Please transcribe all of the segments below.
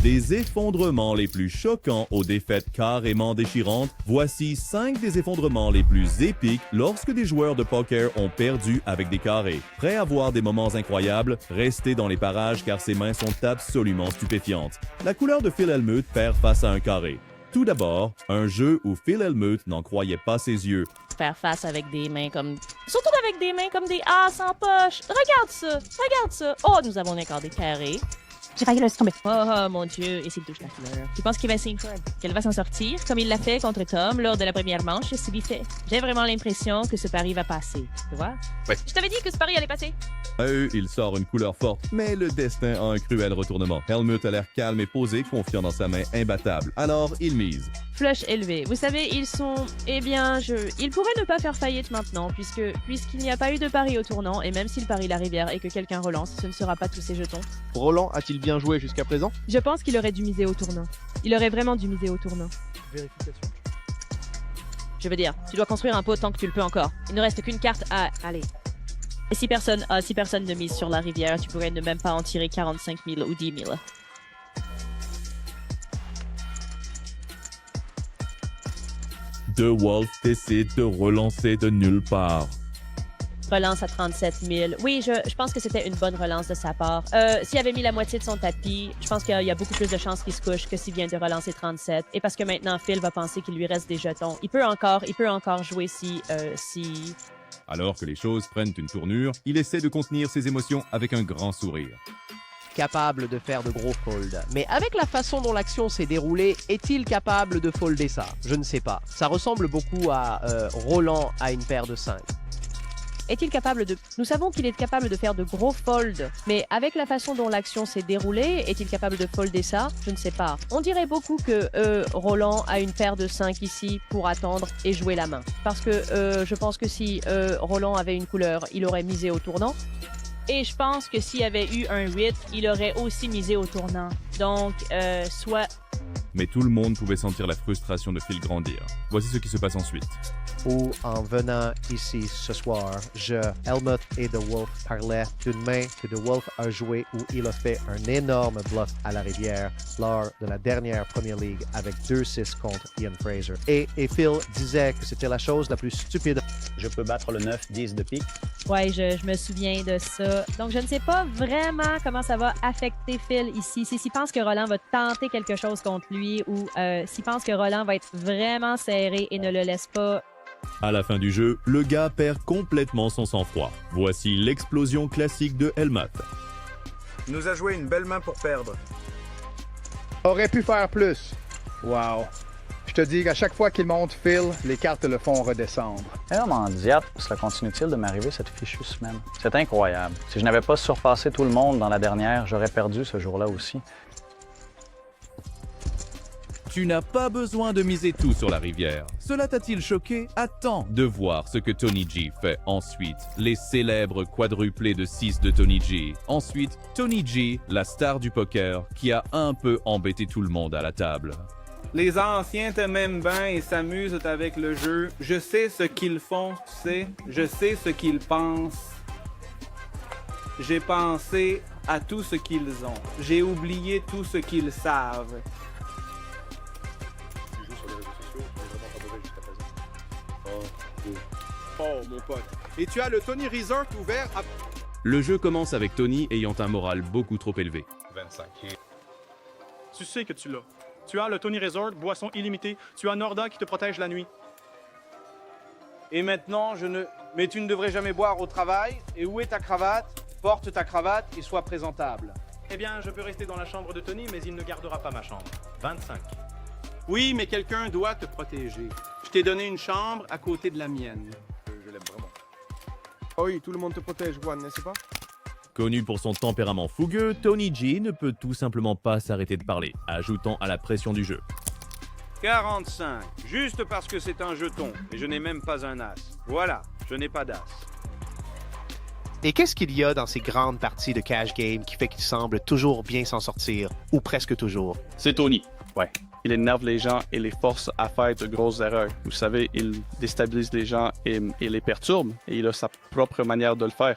des effondrements les plus choquants aux défaites carrément déchirantes, voici 5 des effondrements les plus épiques lorsque des joueurs de poker ont perdu avec des carrés. Prêt à voir des moments incroyables? Restez dans les parages car ces mains sont absolument stupéfiantes. La couleur de Phil Hellmuth perd face à un carré. Tout d'abord, un jeu où Phil Hellmuth n'en croyait pas ses yeux. Faire face avec des mains comme... Surtout avec des mains comme des as en poche. Regarde ça, regarde ça. Oh, nous avons encore des carrés. J'ai failli le laisser tomber. Oh mon Dieu, et s'il touche la fleur. Tu penses qu'il va qu'elle va s'en sortir, comme il l'a fait contre Tom lors de la première manche, c'est vite fait. J'ai vraiment l'impression que ce pari va passer, tu vois? Ouais. Je t'avais dit que ce pari allait passer. À eux, il sort une couleur forte, mais le destin a un cruel retournement. Hellmuth a l'air calme et posé, confiant dans sa main imbattable. Alors, il mise. Flush élevé. Vous savez, ils sont... Eh bien, ils pourraient ne pas faire faillite maintenant, puisqu'il n'y a pas eu de pari au tournant, et même s'il parie la rivière et que quelqu'un relance, ce ne sera pas tous ses jetons. Roland a-t-il bien joué jusqu'à présent? Je pense qu'il aurait dû miser au tournant. Il aurait vraiment dû miser au tournant. Vérification. Je veux dire, tu dois construire un pot tant que tu le peux encore. Il ne reste qu'une carte à... Allez. Et si personne ne mise sur la rivière, tu pourrais ne même pas en tirer 45 000 ou 10 000. De Wolf décide de relancer de nulle part. Relance à 37 000. Oui, je pense que c'était une bonne relance de sa part. S'il avait mis la moitié de son tapis, je pense qu'il y a beaucoup plus de chances qu'il se couche que s'il vient de relancer 37. Et parce que maintenant, Phil va penser qu'il lui reste des jetons. Il peut encore jouer si... Alors que les choses prennent une tournure, il essaie de contenir ses émotions avec un grand sourire. Capable de faire de gros folds. Mais avec la façon dont l'action s'est déroulée, est-il capable de folder ça? Je ne sais pas. Ça ressemble beaucoup à Roland à une paire de 5. Est-il capable de... Nous savons qu'il est capable de faire de gros folds, mais avec la façon dont l'action s'est déroulée, est-il capable de folder ça? Je ne sais pas. On dirait beaucoup que Roland a une paire de 5 ici pour attendre et jouer la main. Parce que je pense que si Roland avait une couleur, il aurait misé au tournant. Et je pense que s'il avait eu un 8, il aurait aussi misé au tournant. Donc, soit... Mais tout le monde pouvait sentir la frustration de Phil grandir. Voici ce qui se passe ensuite. Où, en venant ici ce soir, Hellmuth et The Wolf parlaient d'une main que The Wolf a joué où il a fait un énorme bluff à la rivière lors de la dernière Premier League avec 2-6 contre Ian Fraser. Et Phil disait que c'était la chose la plus stupide. Je peux battre le 9-10 de pique. Ouais, je me souviens de ça. Donc, je ne sais pas vraiment comment ça va affecter Phil ici. S'il pense que Roland va tenter quelque chose contre lui ou s'il pense que Roland va être vraiment serré et ne le laisse pas... À la fin du jeu, le gars perd complètement son sang-froid. Voici l'explosion classique de Hellmuth. Il nous a joué une belle main pour perdre. Aurait pu faire plus. Wow. Je te dis qu'à chaque fois qu'il monte Phil, les cartes le font redescendre. En diable, cela continue-t-il de m'arriver cette fichue semaine? C'est incroyable. Si je n'avais pas surpassé tout le monde dans la dernière, j'aurais perdu ce jour-là aussi. Tu n'as pas besoin de miser tout sur la rivière. Cela t'a-t-il choqué? Attends de voir ce que Tony G fait ensuite. Les célèbres quadruplés de 6 de Tony G. Ensuite, Tony G, la star du poker, qui a un peu embêté tout le monde à la table. Les anciens te m'aiment bien et s'amusent avec le jeu. Je sais ce qu'ils font, tu sais. Je sais ce qu'ils pensent. J'ai pensé à tout ce qu'ils ont. J'ai oublié tout ce qu'ils savent. Oh, mon pote. Et tu as le Tony Resort ouvert à... Le jeu commence avec Tony ayant un moral beaucoup trop élevé. 25. Tu sais que tu l'as. Tu as le Tony Resort, boisson illimitée. Tu as Norda qui te protège la nuit. Et maintenant, Mais tu ne devrais jamais boire au travail. Et où est ta cravate? Porte ta cravate et sois présentable. Eh bien, je peux rester dans la chambre de Tony, mais il ne gardera pas ma chambre. 25. Oui, mais quelqu'un doit te protéger. Je t'ai donné une chambre à côté de la mienne. Je l'aime vraiment. Oh oui, tout le monde te protège, Juan, n'est-ce pas? Connu pour son tempérament fougueux, Tony G ne peut tout simplement pas s'arrêter de parler, ajoutant à la pression du jeu. 45. Juste parce que c'est un jeton. Et je n'ai même pas un as. Voilà, je n'ai pas d'as. Et qu'est-ce qu'il y a dans ces grandes parties de cash game qui fait qu'il semble toujours bien s'en sortir, ou presque toujours? C'est Tony, ouais. Il énerve les gens et les force à faire de grosses erreurs. Vous savez, il déstabilise les gens et les perturbe, et il a sa propre manière de le faire.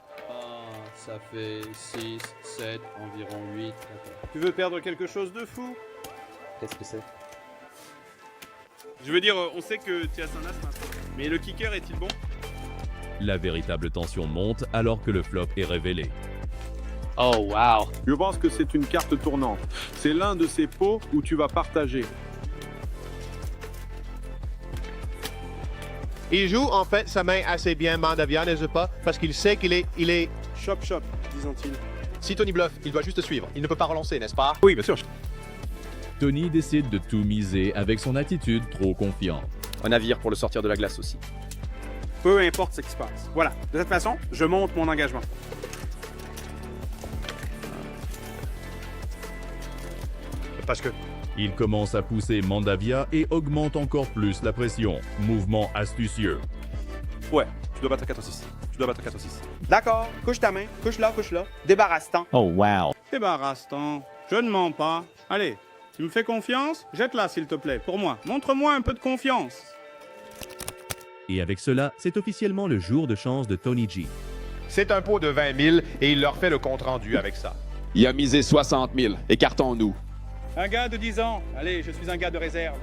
Ça fait 6, 7, environ 8. D'accord. Tu veux perdre quelque chose de fou? Qu'est-ce que c'est? Je veux dire, on sait que tu as un as maintenant. Mais le kicker est-il bon? La véritable tension monte alors que le flop est révélé. Oh, wow. Je pense que c'est une carte tournante. C'est l'un de ces pots où tu vas partager. Il joue en fait sa main assez bien, Mandavia, n'est-ce pas? Parce qu'il sait qu'il est... Chop, chop, disons-ils. Si Tony bluffe, il doit juste suivre. Il ne peut pas relancer, n'est-ce pas? Oui, bien sûr. Tony décide de tout miser avec son attitude trop confiante. Un navire pour le sortir de la glace aussi. Peu importe ce qui se passe. Voilà. De cette façon, je monte mon engagement. Parce que... Il commence à pousser Mandavia et augmente encore plus la pression. Mouvement astucieux. Ouais, tu dois battre 4-6. Tu dois battre 4-6. D'accord, couche ta main, couche là. Débarrasse-t'en. Oh, wow. Débarrasse-t'en. Je ne mens pas. Allez, tu me fais confiance? Jette-la, s'il te plaît, pour moi. Montre-moi un peu de confiance. Et avec cela, c'est officiellement le jour de chance de Tony G. C'est un pot de 20 000 et il leur fait le compte-rendu avec ça. Il a misé 60 000. Écartons-nous. Un gars de 10 ans. Allez, je suis un gars de réserve.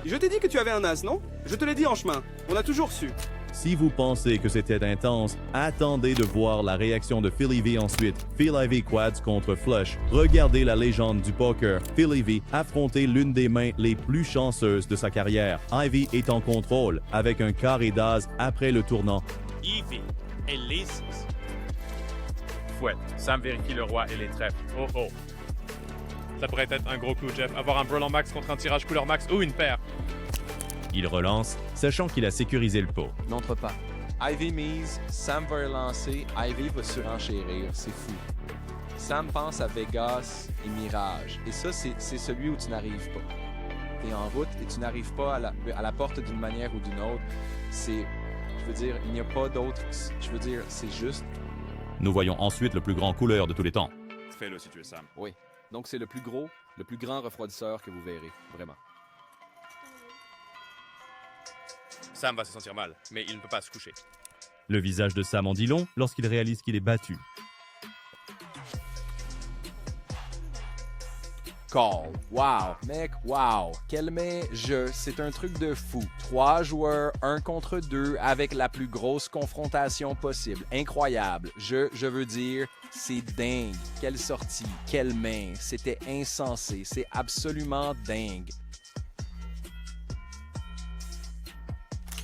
Je t'ai dit que tu avais un as, non? Je te l'ai dit en chemin. On a toujours su. Si vous pensez que c'était intense, attendez de voir la réaction de Philly V ensuite. Phil Ivey quads contre Flush. Regardez la légende du poker, Phil Ivey, affronter l'une des mains les plus chanceuses de sa carrière. Ivey est en contrôle avec un carré d'as après le tournant. Ivey et les 6. Fouette, Sam vérifie le roi et les trèfles. Oh oh. Ça pourrait être un gros coup, Jeff. Avoir un brelan max contre un tirage couleur max ou une paire. Il relance, sachant qu'il a sécurisé le pot. N'entre pas. Ivy mise, Sam va relancer, Ivy va surenchérir. C'est fou. Sam pense à Vegas et Mirage. Et ça, c'est celui où tu n'arrives pas. T'es en route et tu n'arrives pas à la porte d'une manière ou d'une autre. Je veux dire, il n'y a pas d'autre. Je veux dire, c'est juste. Nous voyons ensuite le plus grand couleur de tous les temps. Fais-le si tu es Sam. Oui. Donc c'est le plus grand refroidisseur que vous verrez, vraiment. Sam va se sentir mal, mais il ne peut pas se coucher. Le visage de Sam en dit long lorsqu'il réalise qu'il est battu. Call. Wow. Mec, wow. Quel jeu. C'est un truc de fou. 3 joueurs, 1 contre 2, avec la plus grosse confrontation possible. Incroyable. Je veux dire, c'est dingue. Quelle sortie. Quelle main. C'était insensé. C'est absolument dingue.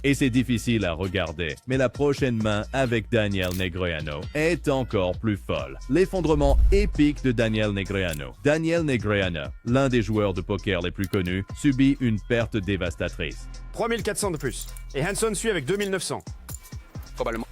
Et c'est difficile à regarder, mais la prochaine main avec Daniel Negreanu est encore plus folle. L'effondrement épique de Daniel Negreanu. Daniel Negreanu, l'un des joueurs de poker les plus connus, subit une perte dévastatrice. 3400 de plus. Et Hanson suit avec 2900. Probablement.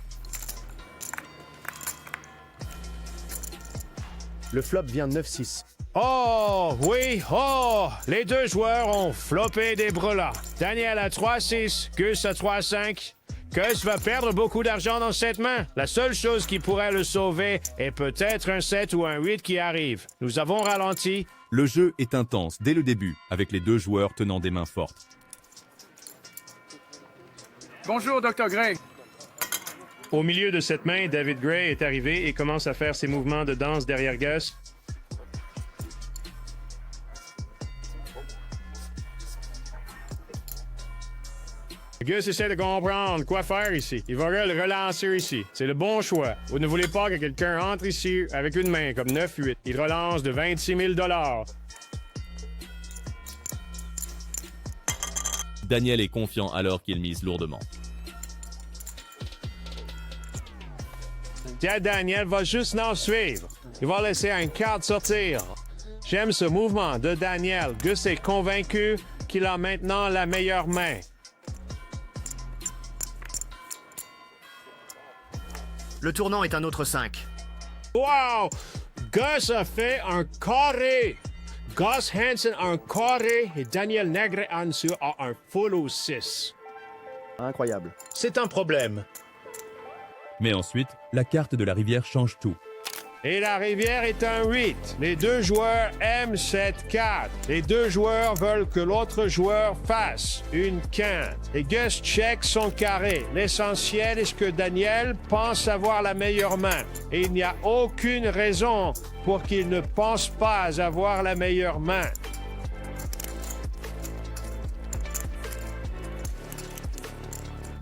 Le flop vient 9-6. Oh, oui, oh! Les deux joueurs ont floppé des brelats. Daniel à 3-6, Gus à 3-5. Gus va perdre beaucoup d'argent dans cette main. La seule chose qui pourrait le sauver est peut-être un 7 ou un 8 qui arrive. Nous avons ralenti. Le jeu est intense dès le début, avec les deux joueurs tenant des mains fortes. Bonjour, Dr. Gray. Au milieu de cette main, David Gray est arrivé et commence à faire ses mouvements de danse derrière Gus. Gus essaie de comprendre quoi faire ici. Il va le relancer ici. C'est le bon choix. Vous ne voulez pas que quelqu'un entre ici avec une main comme 9-8. Il relance de 26 000 $. Daniel est confiant alors qu'il mise lourdement. Tiens, Daniel va juste nous suivre. Il va laisser une carte sortir. J'aime ce mouvement de Daniel. Gus est convaincu qu'il a maintenant la meilleure main. Le tournant est un autre 5. Wow! Gus a fait un carré. Gus Hansen a un carré et Daniel Negreanu a un full au 6. Incroyable. C'est un problème. Mais ensuite, la carte de la rivière change tout. Et la rivière est un 8. Les deux joueurs aiment cette carte. Les deux joueurs veulent que l'autre joueur fasse une quinte. Et Gus check son carré. L'essentiel est ce que Daniel pense avoir la meilleure main. Et il n'y a aucune raison pour qu'il ne pense pas avoir la meilleure main.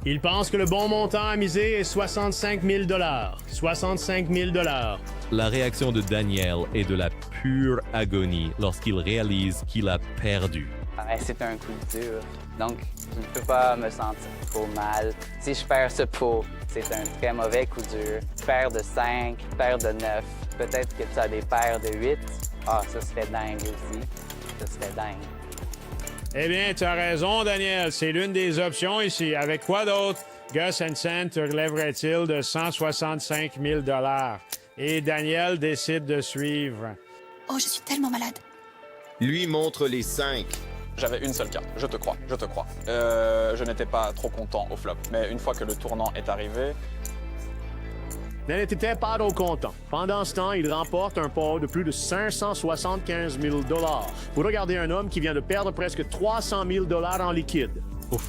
Il pense que le bon montant à miser est 65 000 $. 65 000 $. La réaction de Daniel est de la pure agonie lorsqu'il réalise qu'il a perdu. C'est un coup dur, donc je ne peux pas me sentir trop mal. Si je perds ce pot, c'est un très mauvais coup dur. Paire de 5, paire de 9, peut-être que tu as des paires de 8. Ah, ça serait dingue aussi. Ça serait dingue. Eh bien, tu as raison, Daniel. C'est l'une des options ici. Avec quoi d'autre? Gus Hansen te relèverait-il de 165 000 $? Et Daniel décide de suivre. Oh, je suis tellement malade. Lui montre les 5. J'avais une seule carte, je te crois. Je n'étais pas trop content au flop, mais une fois que le tournant est arrivé... Il n'était pas trop content. Pendant ce temps, il remporte un pot de plus de 575 000 $. Vous regardez un homme qui vient de perdre presque 300 000 $ en liquide. Ouf.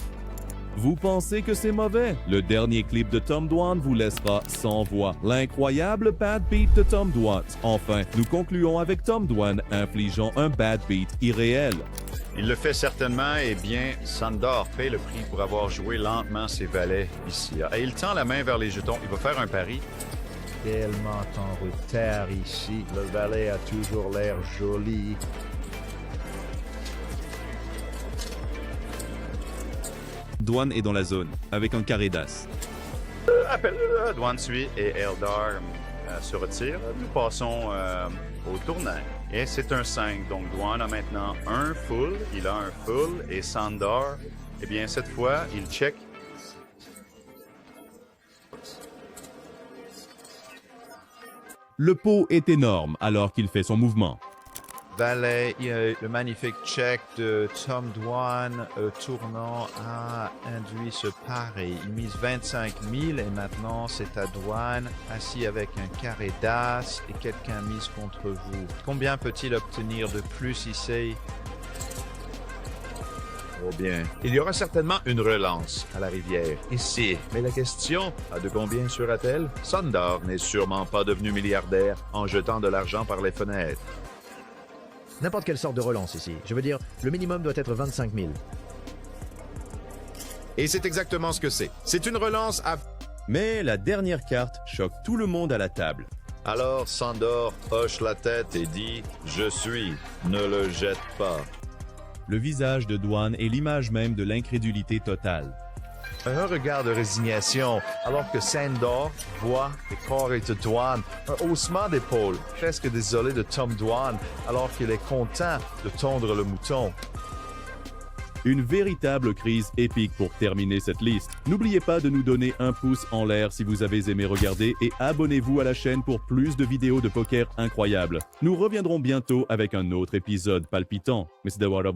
Vous pensez que c'est mauvais? Le dernier clip de Tom Dwan vous laissera sans voix. L'incroyable bad beat de Tom Dwan. Enfin, nous concluons avec Tom Dwan infligeant un bad beat irréel. Il le fait certainement, et bien, Sandor paie le prix pour avoir joué lentement ses valets ici. Et il tend la main vers les jetons. Il va faire un pari. Tellement en retard ici. Le valet a toujours l'air joli. Dwan est dans la zone, avec un carré d'as. Dwan suit et Eldar se retire. Nous passons au tournant. Et c'est un 5. Donc Dwan a maintenant un full. Il a un full. Et Sandor, eh bien, cette fois, il check. Le pot est énorme alors qu'il fait son mouvement. Valet, il y a le magnifique check de Tom Dwan tournant a induit ce pari. Il mise 25 000 et maintenant c'est à Dwan, assis avec un carré d'as et quelqu'un mise contre vous. Combien peut-il obtenir de plus ici? Oh bien, il y aura certainement une relance à la rivière, ici. Mais la question, de combien sera-t-elle? Sandor n'est sûrement pas devenu milliardaire en jetant de l'argent par les fenêtres. N'importe quelle sorte de relance ici. Je veux dire, le minimum doit être 25 000. Et c'est exactement ce que c'est. C'est une relance à... Mais la dernière carte choque tout le monde à la table. Alors Sandor hoche la tête et dit « Je suis, ne le jette pas ». Le visage de Dwan est l'image même de l'incrédulité totale. Un regard de résignation, alors que Sandor voit les carrés de Dwan, un haussement d'épaule, presque désolé de Tom Dwan, alors qu'il est content de tondre le mouton. Une véritable crise épique pour terminer cette liste. N'oubliez pas de nous donner un pouce en l'air si vous avez aimé regarder et abonnez-vous à la chaîne pour plus de vidéos de poker incroyables. Nous reviendrons bientôt avec un autre épisode palpitant. Mais c'est d'avoir la